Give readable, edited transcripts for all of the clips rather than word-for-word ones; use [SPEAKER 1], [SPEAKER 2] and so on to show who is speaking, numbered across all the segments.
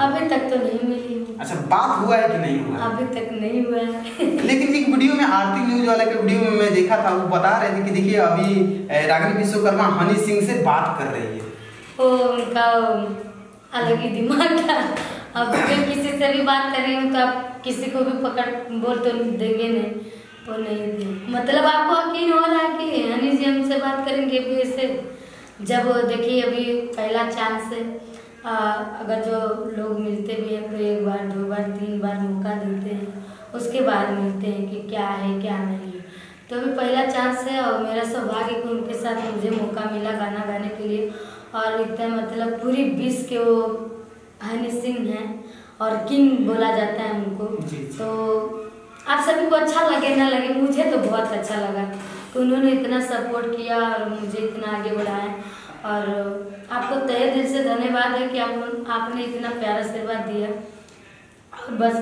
[SPEAKER 1] अभी तक तो नहीं मिली।
[SPEAKER 2] अच्छा, बात हुआ है कि नहीं हुआ?
[SPEAKER 1] अभी तक नहीं हुआ है।
[SPEAKER 2] लेकिन एक वीडियो में आरती न्यूज वाले के वीडियो में मैं देखा था, वो बता रहे थे कि देखिए अभी रागिनी विश्वकर्मा हनी सिंह से बात कर रही है।
[SPEAKER 1] वो उनका अलग ही दिमाग था। अब मैं किसी से भी बात कर रही हूँ तो आप किसी को भी पकड़ बोल तो देंगे नहीं, वो नहीं दे। मतलब आपको यकीन हो रहा है कि हनी जी हमसे बात करेंगे भी ऐसे? जब देखिए अभी पहला चांस है, अगर जो लोग मिलते भी हैं तो 1 बार 2 बार 3 बार मौका देते हैं, उसके बाद मिलते हैं कि क्या है क्या नहीं है। तो अभी पहला चांस है और मेरा सौभाग्य कि उनके साथ मुझे मौका मिला गाना गाने के लिए। और इतना मतलब पूरी विश्व के वो हनी सिंह हैं और किंग बोला जाता है उनको। तो आप सभी को अच्छा लगे ना लगे, मुझे तो बहुत अच्छा लगा कि उन्होंने इतना सपोर्ट किया और मुझे इतना आगे बढ़ाया। और आपको तहे दिल से धन्यवाद है कि आपने इतना प्यारा आशीर्वाद दिया। और बस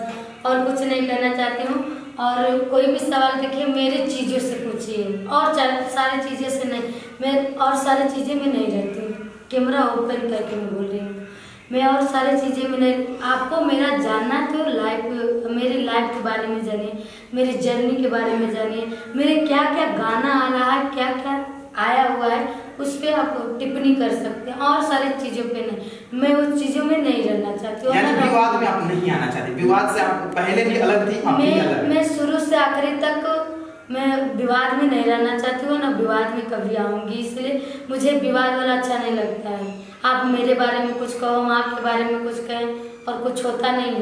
[SPEAKER 1] और कुछ नहीं कहना चाहती हूँ। और कोई भी सवाल देखिए मेरी चीज़ों से पूछिए, और सारी चीज़ें से नहीं, मैं और सारी चीज़ें में नहीं रहती हूँ। कैमरा ओपन करके मैं बोल रही हूँ, मैं और सारी चीज़ें में नहीं। आपको मेरा जानना है तो मेरी लाइफ के बारे में जानिए, मेरी जर्नी के बारे में जानिए, मेरे क्या क्या गाना आ रहा है, क्या क्या आया हुआ है, उस पर आप टिप्पणी कर सकते हैं। और सारी चीज़ों पे नहीं, मैं उस चीज़ों में नहीं रहना चाहती हूँ।
[SPEAKER 2] यानी विवाद में आप नहीं आना चाहती? विवाद से आप पहले भी अलग थी, अब भी अलग?
[SPEAKER 1] मैं शुरू से आखिरी तक मैं विवाद में नहीं रहना चाहती हूँ, ना विवाद में कभी आऊँगी। इसलिए मुझे विवाद वाला अच्छा नहीं लगता है। आप मेरे बारे में कुछ कहो, हम आपके बारे में कुछ कहें, और कुछ होता नहीं है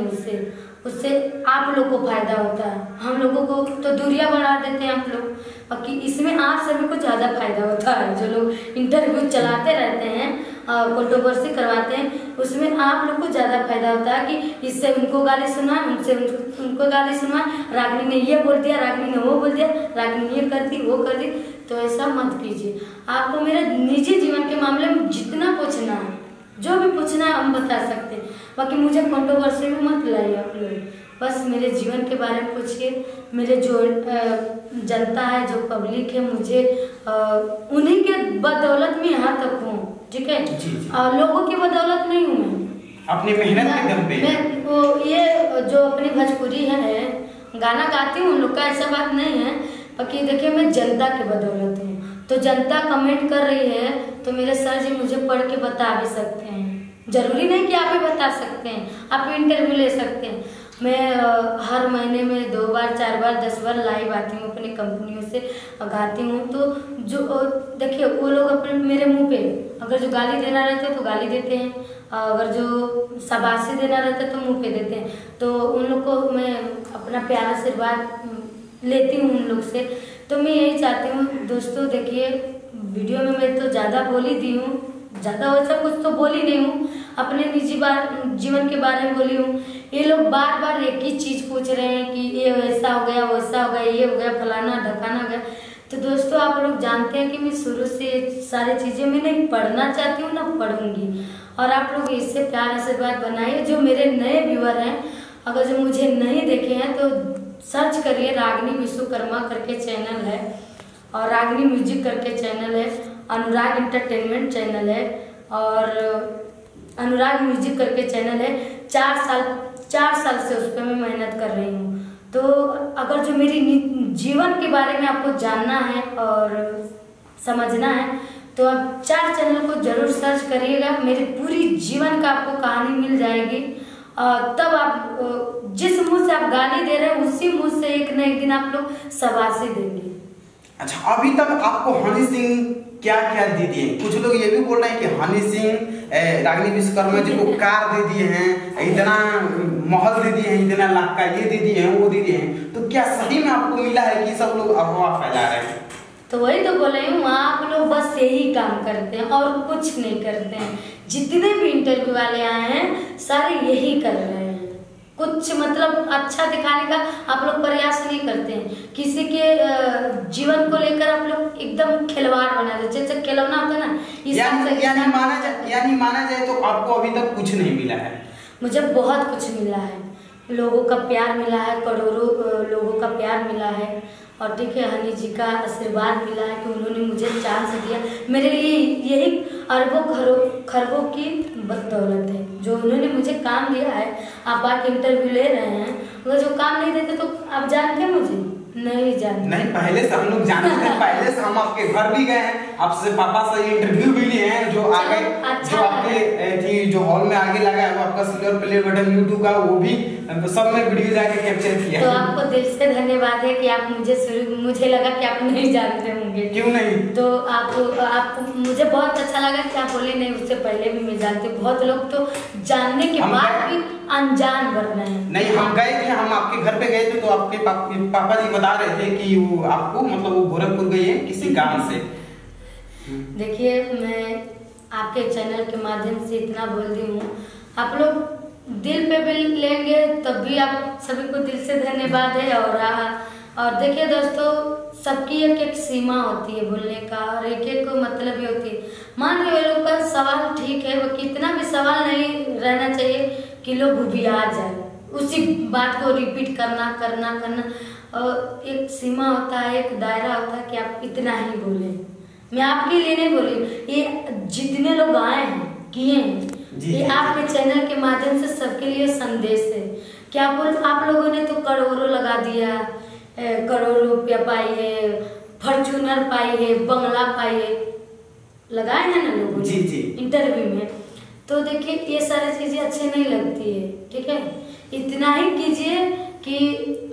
[SPEAKER 1] उससे आप लोग को फायदा होता है। हम लोगों को तो दूरियां बढ़ा देते हैं आप लोग, बाकी इसमें आप सभी को ज़्यादा फायदा होता है। जो लोग इंटरव्यू चलाते रहते हैं, कंट्रोवर्सी करवाते हैं, उसमें आप लोग को ज़्यादा फायदा होता है कि इससे उनको गाली सुनवाए, उनसे उनको गाली सुनवाए, रागिनी ने ये बोल दिया, रागिनी ने वो बोल दिया, रागिनी ये कर दी वो कर दी। तो ऐसा मत कीजिए। आपको मेरे निजी जीवन के मामले में जितना पूछना है, जो भी पूछना है हम बता सकते हैं, बाकी मुझे कंट्रोवर्सी में मत लाइए आप लोग। बस मेरे जीवन के बारे में पूछिए। मेरे जो जनता है, जो पब्लिक है, मुझे उन्हीं के बदौलत में यहाँ तक हूँ, ठीक है? लोगों की बदौलत नहीं हूँ मैं,
[SPEAKER 2] अपनी मेहनत के दम पे।
[SPEAKER 1] मैं वो ये जो अपनी भोजपुरी है गाना गाती हूँ, उन लोग का ऐसा बात नहीं है। बाकी देखिए मैं जनता की बदौलत हूँ। तो जनता कमेंट कर रही है तो मेरे सर जी मुझे पढ़ के बता भी सकते हैं। जरूरी नहीं कि आप ही बता सकते हैं, आप इंटरव्यू ले सकते हैं। मैं हर महीने में 2 बार 4 बार 10 बार लाइव आती हूँ, अपनी कंपनियों से गाती हूँ। तो जो देखिए वो लोग अपने मेरे मुंह पे अगर जो गाली देना रहता है तो गाली देते हैं, अगर जो शाबाशी देना रहता है तो मुंह पे देते हैं। तो उन लोग को मैं अपना प्यारा आशीर्वाद लेती हूँ उन लोग से। तो मैं यही चाहती हूँ दोस्तों, देखिए वीडियो में मैं तो ज़्यादा बोल ही दी हूँ, ज़्यादा वैसा कुछ तो बोली नहीं हूँ, अपने निजी जीवन के बारे में बोली हूँ। ये लोग बार बार एक ही चीज़ पूछ रहे हैं कि ये ऐसा हो गया वैसा हो गया, ये हो गया फलाना ढकाना गया। तो दोस्तों आप लोग जानते हैं कि मैं शुरू से सारी चीज़ें मैं नहीं पढ़ना चाहती हूँ, ना पढ़ूंगी। और आप लोग इससे प्यार आशीर्वाद बनाइए। जो मेरे नए व्यूअर हैं, अगर जो मुझे नहीं देखे हैं तो सर्च करिए, रागिनी विश्वकर्मा करके चैनल है, और रागिनी म्यूजिक करके चैनल है, अनुराग एंटरटेनमेंट चैनल है, और अनुराग म्यूजिक करके चैनल है। 4 साल से उस पर मैं मेहनत कर रही हूँ। तो अगर जो मेरी जीवन के बारे में आपको जानना है और समझना है तो आप 4 चैनल को जरूर सर्च करिएगा। मेरी पूरी जीवन का आपको कहानी मिल जाएगी। तब आप जिस मुंह से आप गाली दे रहे हैं उसी मुंह से एक न एक दिन आप लोग शाबाशी देंगे।
[SPEAKER 2] अच्छा, अभी तक आपको हनी सिंह क्या क्या दे दिए? कुछ लोग ये भी बोल रहे हैं कि हनी सिंह रागिनी विश्वकर्मा जी को कार दे दिए हैं, इतना महल दे दिए हैं, इतना लाख का ये दे दिए हैं, वो दे दिए हैं। तो क्या सही में आपको मिला है कि सब लोग अफवाह फैला रहे हैं?
[SPEAKER 1] तो वही तो बोल रही हूँ, आप लोग बस यही काम करते हैं और कुछ नहीं करते हैं। जितने भी इंटरव्यू वाले आए हैं सारे यही कर रहे हैं, कुछ मतलब अच्छा दिखाने का आप लोग प्रयास नहीं करते हैं। किसी के जीवन को लेकर आप लोग एकदम खिलवाड़ बना देते, जैसे खिलौना होता है ना,
[SPEAKER 2] यानी माना जाए तो आपको अभी तक कुछ नहीं मिला है?
[SPEAKER 1] मुझे बहुत कुछ मिला है। लोगों का प्यार मिला है, करोड़ों लोगों का प्यार मिला है, और ठीक है, हनी जी का आशीर्वाद मिला है कि उन्होंने मुझे चांस दिया। मेरे लिए यही अरबों खरबों की बदौलत है जो उन्होंने मुझे काम दिया है। आप आके इंटरव्यू ले रहे हैं, अगर जो काम नहीं देते तो आप जानते हैं मुझे? नहीं जानते।
[SPEAKER 2] नहीं, पहले से हम लोग जानते हैं, पहले से हम आपके घर भी गए हैं, आपसे पापा से इंटरव्यू भी लिए हैं। जो आगे
[SPEAKER 1] अच्छा,
[SPEAKER 2] जो आपके थी जो हॉल में आगे लगा है वो आपका सिल्वर प्ले बटन यूट्यूब का, वो भी सब में वीडियो जाके कैप्चर किया।
[SPEAKER 1] तो आपको दिल से धन्यवाद है कि आप मुझे लगा कि आप नहीं जानते होंगे।
[SPEAKER 2] क्यों नहीं?
[SPEAKER 1] तो आप मुझे बहुत अच्छा लगा कि आप बोले नहीं, उससे पहले भी मैं जानती हूँ। बहुत लोग तो जानने के बाद भी अनजान बन रहे हैं।
[SPEAKER 2] नहीं, हम गए थे, हम आपके घर पे गए थे, तो आपके पापा जी बता रहे थे कि वो आपको मतलब वो गोरखपुर गई है किसी काम से।
[SPEAKER 1] देखिए, मैं आपके चैनल के माध्यम से इतना बोल दी हूँ, आप लोग दिल पे भी लेंगे तब भी आप सभी को दिल से धन्यवाद है। और देखिए दोस्तों, सबकी एक सीमा होती है बोलने का, और एक मतलब ही होती है। मान लो लोग का सवाल ठीक है, वो कितना भी सवाल नहीं रहना चाहिए कि लोग उबिया जाए, उसी बात को रिपीट करना। और एक सीमा होता है, एक दायरा होता है कि आप इतना ही बोले। मैं आपके लिए नहीं बोली, ये जितने लोग आए हैं किए हैं, ये आपके चैनल के माध्यम से सबके लिए संदेश है। क्या आप लोगों ने तो करोड़ों लगा दिया, करोड़ों रुपया पाई है, फॉर्च्यूनर पाई है, बंगला पाई है, लगाए हैं ना लोगों ने इंटरव्यू में। तो देखिए, ये सारी चीजें अच्छी नहीं लगती है, ठीक है? इतना ही कीजिए कि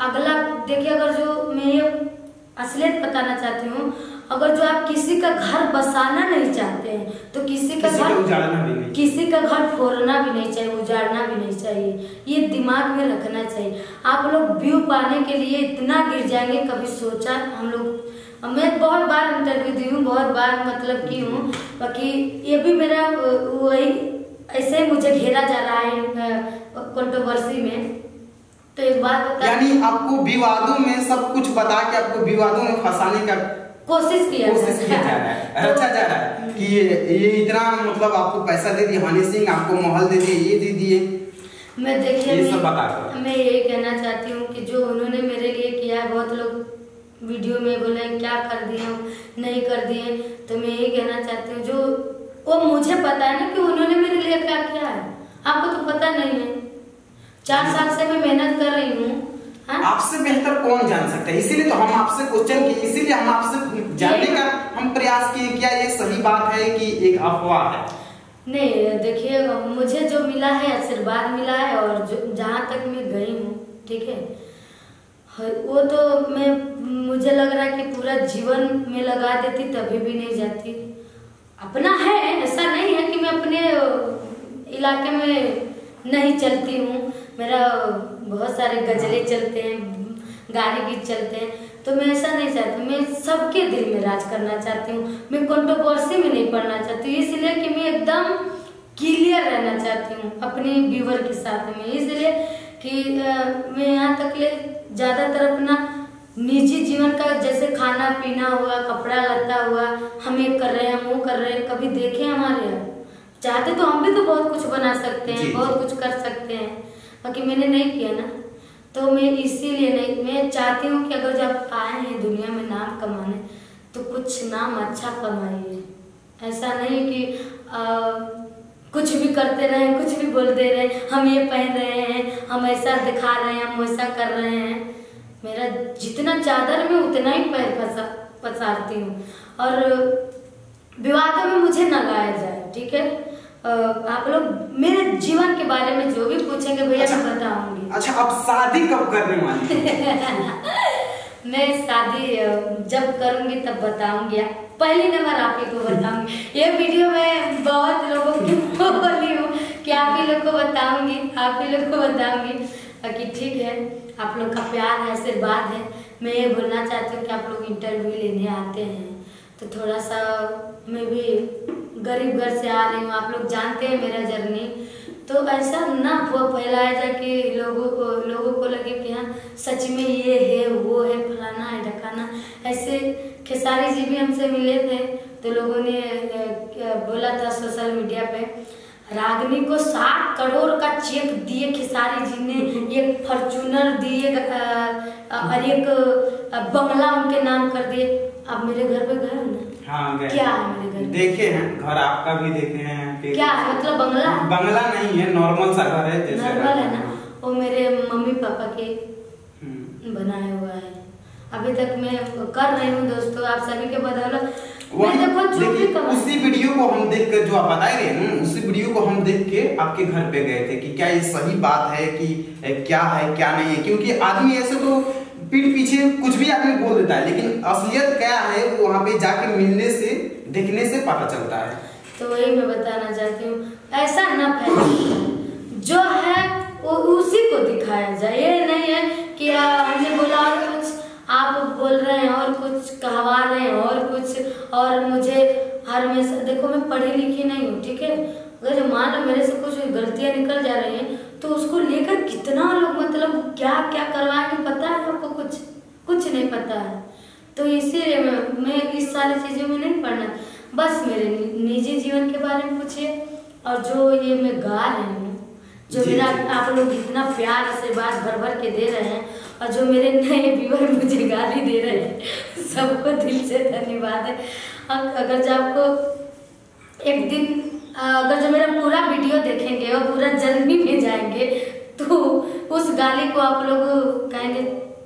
[SPEAKER 1] अगला देखिए, अगर जो मैं ये असलियत बताना चाहती हूँ, अगर जो आप किसी का घर बसाना नहीं चाहते हैं तो किसी का घर फोड़ना भी नहीं चाहिए, उजाड़ना भी नहीं चाहिए। ये दिमाग में रखना चाहिए। आप लोग व्यू पाने के लिए इतना गिर जाएंगे, कभी सोचा? हम लोग, मैं बहुत बार इंटरव्यू दी हूँ, बहुत बार मतलब की हूँ, बाकी ये भी मेरा वही ऐसे ही मुझे घेरा जा रहा है कंट्रोवर्सी में। तो एक बात बता,
[SPEAKER 2] यानी आपको विवादों में सब कुछ बता के आपको विवादों में फंसाने का
[SPEAKER 1] कोशिश किया
[SPEAKER 2] जा रहा है, रचा जा रहा है कि ये इतना मतलब आपको पैसा दे दिए, हनी सिंह आपको महल दे दिए, ये दे दिए।
[SPEAKER 1] मैं देखिए,
[SPEAKER 2] ये सब बता
[SPEAKER 1] मैं यही कहना चाहती हूँ कि जो उन्होंने मेरे लिए किया, बहुत लोग वीडियो में बोले क्या कर दिए नहीं कर दिए, तो मैं यही कहना चाहती हूँ, जो वो मुझे पता है ना कि उन्होंने मेरे लिए क्या किया है, आपको तो पता नहीं है। 4 साल से मैं मेहनत कर रही हूँ।
[SPEAKER 2] आपसे बेहतर कौन जान सकता है? इसीलिए तो हम आपसे क्वेश्चन किए, इसीलिए हम आपसे जानने का हम प्रयास किए, क्या ये सही बात है कि एक अफवाह है?
[SPEAKER 1] नहीं, देखिए, मुझे जो मिला है आशीर्वाद मिला है, और जो जहाँ तक मैं गई हूँ, ठीक है, वो तो मुझे लग रहा है कि पूरा जीवन में लगा देती तभी भी नहीं जाती। अपना है, ऐसा नहीं है कि मैं अपने इलाके में नहीं चलती हूँ। मेरा बहुत सारे गजले चलते हैं, गाने गीत चलते हैं, तो मैं ऐसा नहीं चाहती। मैं सबके दिल में राज करना चाहती हूँ। मैं कंट्रोवर्सी में नहीं पड़ना चाहती, इसलिए कि मैं एकदम क्लियर रहना चाहती हूँ अपने व्यूअर के साथ में, इसलिए कि मैं यहाँ तक ले ज़्यादातर अपना निजी जीवन का, जैसे खाना पीना हुआ, कपड़ा लत्ता हुआ, हम ये कर रहे हैं, हम वो कर रहे हैं, कभी देखे हमारे यहाँ? चाहते तो हम भी तो बहुत कुछ बना सकते हैं, बहुत कुछ कर सकते हैं, बाकी मैंने नहीं किया ना। तो मैं इसीलिए नहीं, मैं चाहती हूँ कि अगर जब आए हैं दुनिया में नाम कमाने, तो कुछ नाम अच्छा कमाइए। ऐसा नहीं कि कुछ भी करते रहे, कुछ भी बोलते रहे, हम ये पहन रहे हैं, हम ऐसा दिखा रहे हैं, हम वैसा कर रहे हैं। मेरा जितना चादर में उतना ही पैर पसारती हूँ, और विवादों में मुझे न लाया जाए, ठीक है? आप लोग मेरे जीवन के बारे में जो भी पूछेंगे भैया, मैं बताऊंगी।
[SPEAKER 2] अच्छा, अब शादी कब करने वाली है?
[SPEAKER 1] मैं शादी जब करूंगी तब बताऊंगी। पहली नंबर आप ही को बताऊंगी। ये वीडियो में बहुत लोगों की बोली हूँ कि आप ही लोग को बताऊंगी, आप ही लोग को बताऊंगी कि ठीक है, आप लोग का प्यार है, आशीर्वाद है। मैं ये बोलना चाहती हूँ कि आप लोग इंटरव्यू लेने आते हैं तो थोड़ा सा, मैं भी गरीब घर से आ रही हूँ, आप लोग जानते हैं मेरा जर्नी, तो ऐसा ना फैलाया जाए कि लोगों को लगे कि हाँ सच में ये है, वो है, फलाना है, ढकाना। ऐसे खेसारी जी भी हमसे मिले थे, तो लोगों ने बोला था सोशल मीडिया पे, रागनी को 7 करोड़ का चेक दिए खेसारी जी ने, एक फॉर्च्यूनर दिए, और एक बंगला उनके नाम कर दिए। आप मेरे घर पे गए हो ना?
[SPEAKER 2] हाँ गए।
[SPEAKER 1] क्या है मेरे घर?
[SPEAKER 2] देखे हैं, घर आपका भी देखे हैं।
[SPEAKER 1] क्या है मतलब बंगला?
[SPEAKER 2] बंगला नहीं है, नॉर्मल सा घर है जैसे।
[SPEAKER 1] नॉर्मल है ना, वो मेरे मम्मी पापा के बनाया हुआ है। अभी तक मैं कर रही हूँ दोस्तों, आप सभी के बदौलत।
[SPEAKER 2] उसी वीडियो को हम देख कर, जो आप बता रहे हैं ना, उसी वीडियो को हम देख के आपके घर पे गए थे कि क्या ये सही बात है कि क्या है क्या नहीं है। क्योंकि आदमी ऐसे तो पीठ पीछे कुछ भी आदमी बोल देता है, लेकिन असलियत क्या है वो वहाँ पे जाके मिलने से देखने से पता चलता है।
[SPEAKER 1] तो वही मैं बताना चाहती हूँ, ऐसा न फैले, जो है वो उसी को दिखाया जाए। ये नहीं है कि हमने बोला और कुछ आप बोल रहे हैं और कुछ कहवा रहे हैं और कुछ, और मुझे हर हमेशा देखो मैं पढ़ी लिखी नहीं हूँ, ठीक है। अगर मान लो मेरे से कुछ गलतियाँ निकल जा रही हैं तो उसको लेकर कितना लोग मतलब क्या क्या करवाएंगे, पता है आपको? कुछ नहीं पता है। तो इसीलिए मैं इस सारी चीज़ों में नहीं पढ़ना, बस मेरे निजी जीवन के बारे में पूछिए। और जो ये मैं गा रही हूँ, जो मेरा आप लोग इतना प्यार आशीर्वाद भर भर के दे रहे हैं, और जो मेरे नए व्यूअर मुझे गाली दे रहे हैं, सबको दिल से धन्यवाद है। अगर जो आपको एक दिन अगर जो मेरा पूरा वीडियो देखेंगे और पूरा जर्नी में जाएंगे तो उस गाली को आप लोग कहेंगे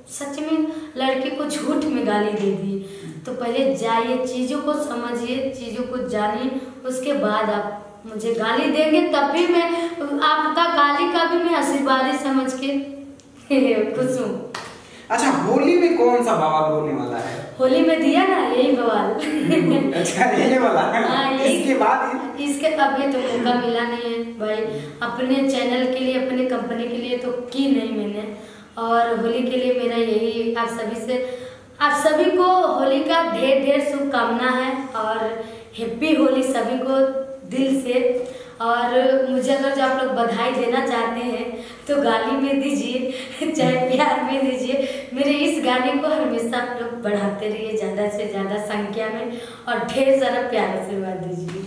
[SPEAKER 1] सच में लड़के को झूठ में गाली दे दी। तो पहले जाइए, चीज़ों को समझिए, चीज़ों को जानिए, उसके बाद आप मुझे गाली देंगे तब भी मैं आपका गाली का भी मैं आशीर्वाद ही समझ के खुश हूँ।
[SPEAKER 2] अच्छा, होली में कौन सा बवाल होने वाला है?
[SPEAKER 1] होली में दिया ना यही बवाल।
[SPEAKER 2] अच्छा ये वाला।
[SPEAKER 1] हाँ,
[SPEAKER 2] इसके बाद
[SPEAKER 1] इसके अभी तो मौका मिला नहीं है भाई, अपने चैनल के लिए अपने कंपनी के लिए तो की नहीं मैंने। और होली के लिए मेरा यही आप सभी को होली का ढेर ढेर शुभकामना है और हैप्पी होली सभी को दिल से। और मुझे अगर जो आप लोग बधाई देना चाहते हैं तो गाली में दीजिए चाहे प्यार में दीजिए। मेरे इस गाने को हमेशा आप लोग बढ़ाते रहिए ज़्यादा से ज़्यादा संख्या में और ढेर सारा प्यार आशीर्वाद दीजिए।